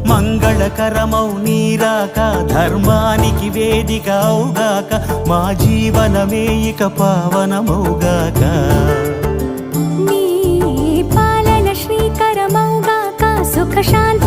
మంగళకరమౌ నీరాక ధర్మానికి వేదిక అవుగాక మా జీవనమే ఇక పావనమౌగాక నీ పాలన శ్రీకరమౌగాక సుఖ శాంతి